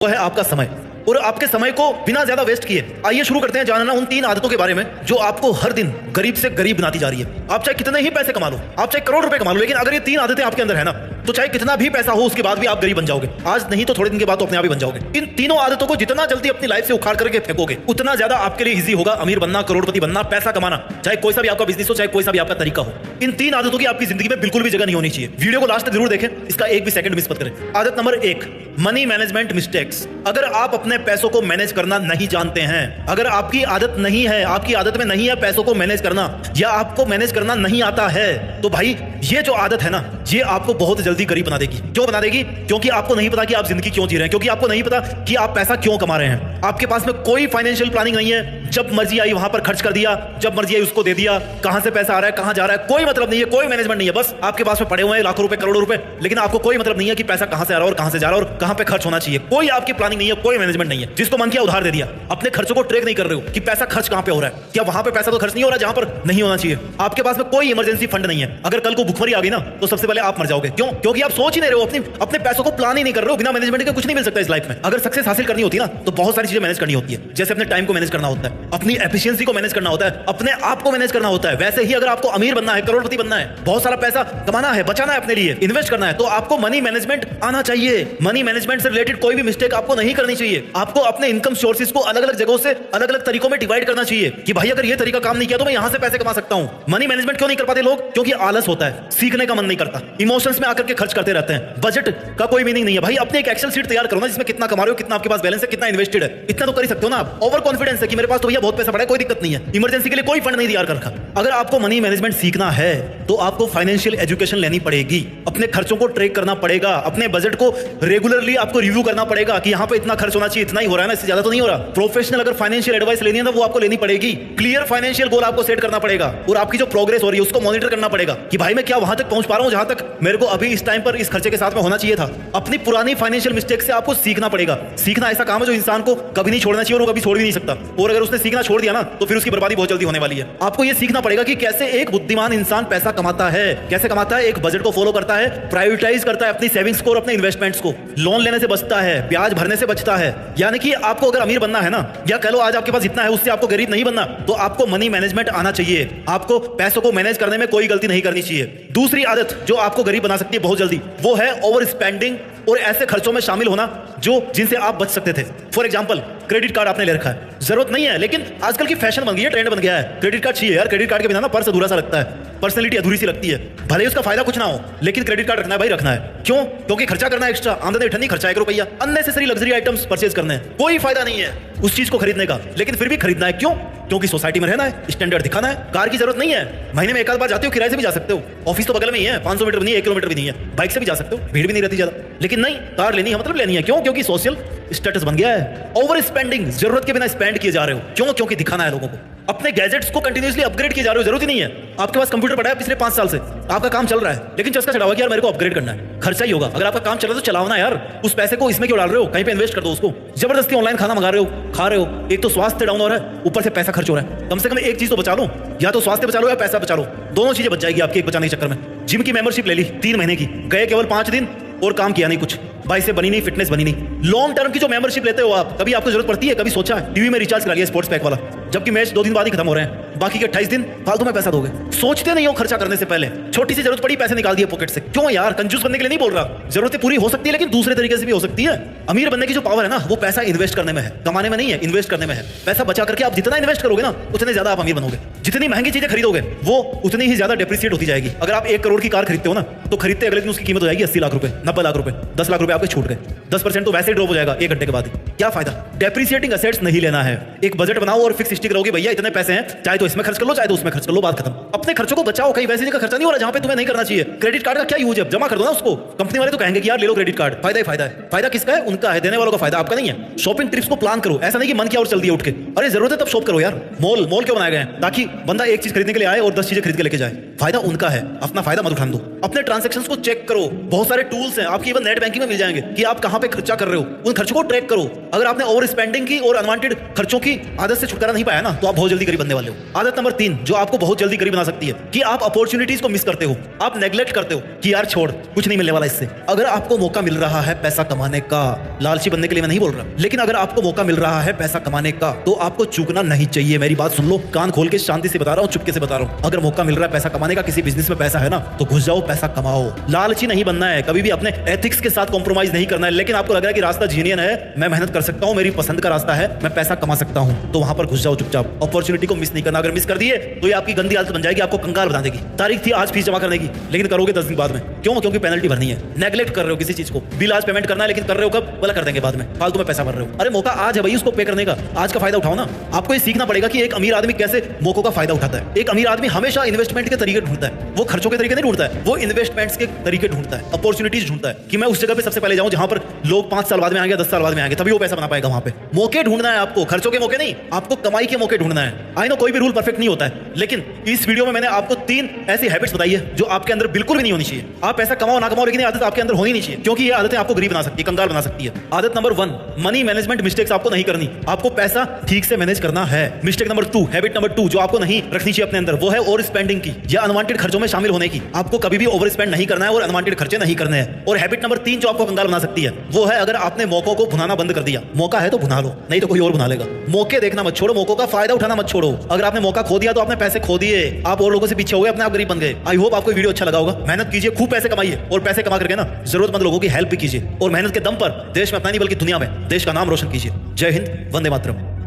वो है आपका समय। और आपके समय को बिना ज्यादा वेस्ट किए आइए शुरू करते हैं जानना उन 3 आदतों के बारे में जो आपको हर दिन गरीब से गरीब बनाती जा रही है। आप चाहे कितने ही पैसे कमा लो, आप चाहे करोड़ रुपए कमा लो, लेकिन अगर ये 3 आदतें आपके अंदर है ना, तो चाहे कितना भी पैसा हो उसके बाद भी आप गरीब बन जाओगे। आज नहीं तो थोड़े दिन के बाद तो अपने आप ही बन जाओगे। इन तीनों आदतों को जितना जल्दी अपनी लाइफ से उखाड़ करके फेंकोगे उतना ज्यादा आपके लिए इजी होगा अमीर बनना, करोड़पति बनना, पैसा कमाना, चाहे कोई सा भी आपका बिजनेस हो, चाहे कोई सा भी आपका तरीका हो। इन 3 आदतों की आपकी जिंदगी में बिल्कुल भी जगह नहीं होनी चाहिए। वीडियो को लास्ट तक जरूर देखें, इसका एक भी सेकंड मिस मत करें। आदत नंबर 1, मनी मैनेजमेंट मिस्टेक्स। अगर आप अपने पैसों को मैनेज करना नहीं जानते हैं, अगर आपकी आदत नहीं है, आपकी आदत में नहीं है पैसों को मैनेज करना, या आपको मैनेज करना नहीं आता है, तो भाई ये जो आदत है ना, ये आपको बहुत जल्दी गरीब बना देगी। क्यों बना देगी? क्योंकि आपको नहीं पता कि आप जिंदगी क्यों जी रहे हैं, क्योंकि आपको नहीं पता कि आप पैसा क्यों कमा रहे हैं। आपके पास में कोई फाइनेंशियल प्लानिंग नहीं है, जब मर्जी आई वहां पर खर्च कर दिया, जब मर्जी आई उसको दे दिया, कहां से पैसा आ रहा है, कहां जा रहा है, कोई मतलब नहीं है, कोई मैनेजमेंट नहीं है। बस आपके पास में पड़े हुए हैं लाखों रुपए, करोड़ों रुपए, लेकिन आपको कोई मतलब नहीं है कि पैसा कहां से आ रहा है और कहां से जा रहा है और कहां पे खर्च होना चाहिए। कोई आपकी प्लानिंग नहीं है, कोई मैनेजमेंट नहीं है। जिसको मन किया उधार दे दिया। अपने खर्चों को ट्रैक नहीं कर रहे हो कि पैसा खर्च कहां पे हो रहा है, क्या वहां पे पैसा तो खर्च नहीं हो रहा है जहां पर नहीं होना चाहिए। आपके पास में कोई इमरजेंसी फंड नहीं है। अगर कल को भुखमरी आ गई ना, तो सबसे पहले आप मर जाओगे। क्यों? क्योंकि आप सोच ही नहीं रहे हो, अपने पैसों को प्लान ही नहीं कर रहे हो। बिना मैनेजमेंट के कुछ नहीं मिल सकता इस लाइफ में। अगर सक्सेस हासिल करनी होती है ना, तो बहुत सारी चीजें मैनेज करनी होती है। जैसे अपने टाइम को मैनेज करना होता है, अपनी एफिशिएंसी को मैनेज करना होता है, अपने आप को मैनेज करना होता है। वैसे ही अगर आपको अमीर बनना है, करोड़पति बनना है, बहुत सारा पैसा कमाना है, बचाना है, अपने लिए इन्वेस्ट करना है, तो आपको मनी मैनेजमेंट आना चाहिए। मनी मैनेजमेंट से रिलेटेड कोई भी मिस्टेक आपको नहीं करनी चाहिए। आपको अपने इनकम सोर्सेज को अलग अलग जगहों से अलग अलग तरीकों में डिवाइड करना चाहिए कि भाई अगर ये तरीका काम नहीं किया तो मैं यहां से पैसे कमा सकता हूं। मनी मैनेजमेंट क्यों नहीं कर पाते लोग? क्योंकि आलस होता है, सीखने का मन नहीं करता, इमोशंस में आकर के खर्च करते रहते हैं। बजट का कोई मीनिंग नहीं है। भाई अपने एक एक्सेल शीट तैयार करो ना, जिसमें कितना कमा रहे हो, कितना आपके पास बैलेंस है, कितना इन्वेस्टेड है, इतना तो कर ही सकते हो ना आप। ओवर कॉन्फिडेंस है कि मेरे पास तो भैया बहुत पैसा पड़ा है, कोई दिक्कत नहीं है, इमरजेंसी के लिए कोई फंड नहीं तैयार कर रखा। अगर आपको मनी मैनेजमेंट सीखना है तो आपको फाइनेंशियल एजुकेशन लेनी पड़ेगी, अपने खर्चों को ट्रैक करना पड़ेगा, अपने बजट को रेगुलरली आपको रिव्यू करना पड़ेगा कि यहाँ पे इतना खर्च होना चाहिए, इतना ही हो रहा है ना, इससे ज्यादा तो नहीं हो रहा। प्रोफेशनल अगर फाइनेंशियल एडवाइस लेनी है ना, वो आपको लेनी पड़ेगी। क्लियर फाइनेंशियल गोल आपको सेट करना पड़ेगा और आपकी जो प्रोग्रेस हो रही है उसको मॉनिटर करना पड़ेगा कि भाई मैं क्या वहां तक पहुंच पा रहा हूं जहां तक मेरे को अभी इस टाइम पर इस खर्चे के साथ में होना चाहिए था। अपनी पुरानी फाइनेंशियल मिस्टेक से आपको सीखना पड़ेगा। सीखना ऐसा काम है जो इंसान को कभी नहीं छोड़ना चाहिए और वो कभी छोड़ भी नहीं सकता। और अगर उसने सीखना छोड़ दिया ना, तो फिर उसकी बर्बादी बहुत जल्दी होने वाली है। आपको ये सीखना पड़ेगा कि कैसे एक बुद्धिमान इंसान पैसा कमाता है, कैसे कमाता है, एक बजट को फॉलो करता है, प्रायोरिटाइज करता है अपनी सेविंग्स को और अपने इन्वेस्टमेंट्स को, लोन लेने से बचता है, ब्याज भरने से बचता है। यानी कि आपको अगर अमीर बनना है ना, या कह लो आज आपके पास जितना है उससे आपको गरीब नहीं बनना, तो आपको मनी मैनेजमेंट आना चाहिए। आपको पैसों को मैनेज करने में कोई गलती नहीं करनी चाहिए। दूसरी आदत जो आपको गरीब बना सकती है बहुत जल्दी, वो है ओवर स्पेंडिंग और ऐसे खर्चों में शामिल होना जो जिनसे आप बच सकते थे। फॉर एग्जांपल, क्रेडिट कार्ड आपने ले रखा है, जरूरत नहीं है, लेकिन आजकल की फैशन बन गई है, ट्रेंड बन गया है, क्रेडिट कार्ड चाहिए यार। क्रेडिट कार्ड के बिना ना पर्स अधूरा सा लगता है, पर्सनैलिटी अधूरी सी लगती है। भले ही उसका फायदा कुछ ना हो, लेकिन क्रेडिट कार्ड रखना है भाई, रखना है। क्यों? क्योंकि खर्चा करना है, एक्स्ट्रा आमदनी उठानी, खर्चा 1 रुपया, अननेसेसरी लग्जरी आइटम्स परचेज करने हैं, कोई फायदा नहीं है उस चीज को खरीदने का, लेकिन फिर भी खरीदना है। क्यों? क्योंकि सोसाइटी में रहना है, स्टैंडर्ड दिखाना है। कार की जरूरत नहीं है, महीने में एक आध बार जाते हो, किराए से भी जा सकते हो, ऑफिस तो बगल में ही है, 500 मीटर भी नहीं है, 1 किलोमीटर भी नहीं है, बाइक से भी जा सकते हो, भीड़ भी नहीं रहती ज्यादा। लेकिन नहीं, कार लेनी है मतलब लेनी है। क्यों? क्योंकि सोशल स्टेटस बन गया है। ओवर स्पेंडिंग, जरूरत के बिना स्पेंड किए जा रहे हो। क्यों? क्योंकि दिखाना है लोगों को। अपने गैजेट्स को कंटिन्यूअसली अपग्रेड किए जा रहे हो, जरूरत ही नहीं है। आपके पास कंप्यूटर पड़ा है पिछले 5 साल से, आपका काम चल रहा है, लेकिन चस्का चढ़ा हुआ कि यार मेरे को अपग्रेड करना है, खर्चा ही होगा। अगर आपका काम चल रहा है तो चलाओ ना यार, उस पैसे को इसमें क्यों डाल रहे हो? कहीं पे इन्वेस्ट कर दो उसको। जबरदस्ती ऑनलाइन खाना मंगा रहे हो, खा रहे हो, एक तो स्वास्थ्य डाउन हो रहा है, ऊपर से पैसा खर्च हो रहा है। कम से कम एक चीज तो बचा लो, या तो स्वास्थ्य बचा लो या पैसा बचा लो, दोनों चीजें बच जाएगी आपकी एक बचाने के चक्कर में। जिम की मेंबरशिप ले ली 3 महीने की, गए केवल 5 दिन और काम किया नहीं कुछ, भाई से बनी नहीं, फिटनेस बनी नहीं। लॉन्ग टर्म की जो मेंबरशिप लेते हो आप, कभी आपको जरूरत पड़ती है? कभी सोचा है? टीवी में रिचार्ज करा लिया स्पोर्ट्स पैक वाला, जबकि मैच 2 दिन बाद ही खत्म हो रहे हैं, बाकी के 28 दिन फालतू में पैसा दोगे। सोचते नहीं हो खर्चा करने से पहले, छोटी सी जरूरत पड़ी पैसे निकाल दिए पॉकेट से। क्यों यार? कंजूस बनने के लिए नहीं बोल रहा, जरूरतें पूरी हो सकती है लेकिन दूसरे तरीके से भी हो सकती है। अमीर बनने की जो पावर है ना, वो पैसा इन्वेस्ट करने में है, कमाने में नहीं है, इन्वेस्ट करने में है। पैसा बचा करके आप जितना इन्वेस्ट करोगे ना, उतने ज्यादा आप अमीर बनोगे। जितनी महंगी चीजें खरीदोगे वो उतनी ही ज्यादा डेप्रिसिएट होती जाएगी। अगर आप 1 करोड़ की कार खरीदते हो ना, तो खरीदते अगले दिन उसकी कीमत हो जाएगी 80 लाख रुपए, 90 लाख रुपए, 10 लाख रुपए आपके छूट गए। 10% तो वैसे ही ड्रॉप हो जाएगा 1 घंटे के बाद ही। क्या फायदा? डेप्रिसिएटिंग असेट्स नहीं लेना है। एक बजट बनाओ और फिक्स स्टिक रहोगे, भैया इतने पैसे हैं, चाहे तो इसमें खर्च कर लो, चाहे तो उसमें खर्च कर लो, बात खत्म। अपने खर्चों को बचाओ, कहीं वैसी जगह खर्चा नहीं हो रहा जहां पे तुम्हें नहीं करना चाहिए। क्रेडिट कार्ड का क्या यूज है? जमा कर दो ना उसको। कंपनी वाले तो कहेंगे कि यार ले लो क्रेडिट कार्ड, फायदा ही फायदा है। फायदा किसका है? उनका है, देने वालों का फायदा, आपका नहीं है। शॉपिंग ट्रिप्स को प्लान करो, ऐसा नहीं कि मन किया और चल दिया उठ के। अरे जरूरत है तब शॉप करो यार। मॉल क्यों बनाए गए हैं? ताकि बंदा एक चीज खरीदने के लिए आए और 10 चीजें खरीद के लेके जाए। फायदा उनका है, अपना फायदा मत उठाने दो। अपने ट्रांजैक्शंस को चेक करो, बहुत सारे टूल्स हैं आपकी, इवन नेट बैंकिंग में मिल जाएंगे कि आप कहां पे खर्चा कर रहे हो, उन खर्चों को ट्रैक करो। अगर आपने ओवर स्पेंडिंग की और अनवांटेड खर्चों की आदत से छुटकारा नहीं पाया ना, तो आप बहुत जल्दी गरीब बनने वाले हो। आदत नंबर 3 जो आपको बहुत जल्दी गरीब बना सकती है कि आप अपॉर्चुनिटीज को मिस करते हो, आप नेग्लेक्ट करते हो कि यार छोड़, कुछ नहीं मिलने वाला इससे। अगर आपको मौका मिल रहा है पैसा कमाने का, लालची बनने के लिए मैं नहीं बोल रहा, लेकिन अगर आपको मौका मिल रहा है पैसा कमाने का तो आपको चूकना नहीं चाहिए। मेरी बात सुन लो, कान खोल के शांति से बता रहा हूँ, चुपके से बता रहा हूँ। अगर मौका मिल रहा है पैसा कमाने का, किसी बिजनेस में पैसा है ना, तो घुस जाओ, पैसा कमाओ। लालची नहीं बनना है, कभी भी अपने एथिक्स के साथ कॉम्प्रोमाइज नहीं करना है। लेकिन आपको लग रहा है कि रास्ता जीनियन है, मैं मेहनत कर सकता हूँ, मेरी पसंद का रास्ता है, मैं पैसा कमा सकता हूँ, तो वहां पर घुस जाओ चुपचाप। अपॉर्चुनिटी को मिस नहीं करना। अगर मिस कर दिए तो ये आपकी गंदी आदत बन जाएगी, आपको कंगाल बना देगी। तारीख थी आज फीस जमा करने की, लेकिन करोगे 10 दिन बाद में। क्यों? क्योंकि पेनल्टी भरनी है। नेग्लेक्ट कर रहे हो किसी चीज को। बिल आज पेमेंट करना है, लेकिन कर रहे हो कब? बोला कर देंगे बाद में, फालतू में पैसा भर रहे हो। अरे मौका आज है भाई, उसको पे करने का, आज का फायदा उठाओ ना। आपको ये सीखना पड़ेगा कि एक अमीर आदमी कैसे मौकों का फायदा उठाता है। एक अमीर आदमी हमेशा इन्वेस्टमेंट के तरीके ढूंढता है, वो खर्चों के तरीके नहीं ढूंढता है, वो इन्वेस्टमेंट्स के तरीके ढूंढता है, अपॉर्चुनिटीज ढूंढता है कि मैं उस जगह पे सबसे पहले जाऊं जहां पर लोग 5 साल बाद में आएंगे, 10 साल बाद में आएंगे, तभी वो पैसा बना पाएगा। वहां पे मौके ढूंढना है आपको, खर्चों के मौके नहीं, आपको कमाई के मौके ढूंढना है। आई नो कोई भी रूल परफेक्ट नहीं होता है, लेकिन इस वीडियो में मैंने आपको 3 ऐसी हैबिट्स बताई है जो आपके अंदर बिल्कुल भी नहीं होनी चाहिए। आप पैसा कमाओ ना कमाओ, लेकिन ये आदत आपके अंदर होनी नहीं चाहिए, क्योंकि ये आदतें आपको गरीब बना सकती है, कंगाल बना सकती है। आदत नंबर 1, मनी मैनेजमेंट मिस्टेक्स आपको नहीं करनी। आपको पैसा ठीक से मैनेज करना है। मिस्टेक नंबर 2, हैबिट नंबर 2 जो आपको नहीं रखनी चाहिए अपने अंदर, वो है ओवर स्पेंडिंग की या अनवांटेड खर्चों में शामिल होने की। आपको कभी भी ओवर स्पेंड नहीं करना है और अनवांटेड खर्चे नहीं करने हैं। और हैबिट नंबर 3 जो आपको कंगाल बना सकती है, वो है अगर आपने मौकों को भुनाना बंद कर दिया। मौका है तो भुना लो, नहीं तो कोई और भुना लेगा। मौके देखना मत छोड़ो, मौकों का फायदा उठाना मत छोड़ो। अगर आपने मौका खो दिया तो आपने पैसे खो दिए, आप और लोगों से पीछे हो गए, अपने आप गरीब बन गए। आई होप आपको वीडियो अच्छा लगा होगा। मेहनत कीजिए, खूब पैसे कमाइए, और पैसे कमा करके ना जरूरतमंद लोगों की हेल्प भी कीजिए, और मेहनत के दम पर देश में अपना नहीं बल्कि दुनिया में देश का नाम रोशन कीजिए। जय हिंद, वंदे मातरम।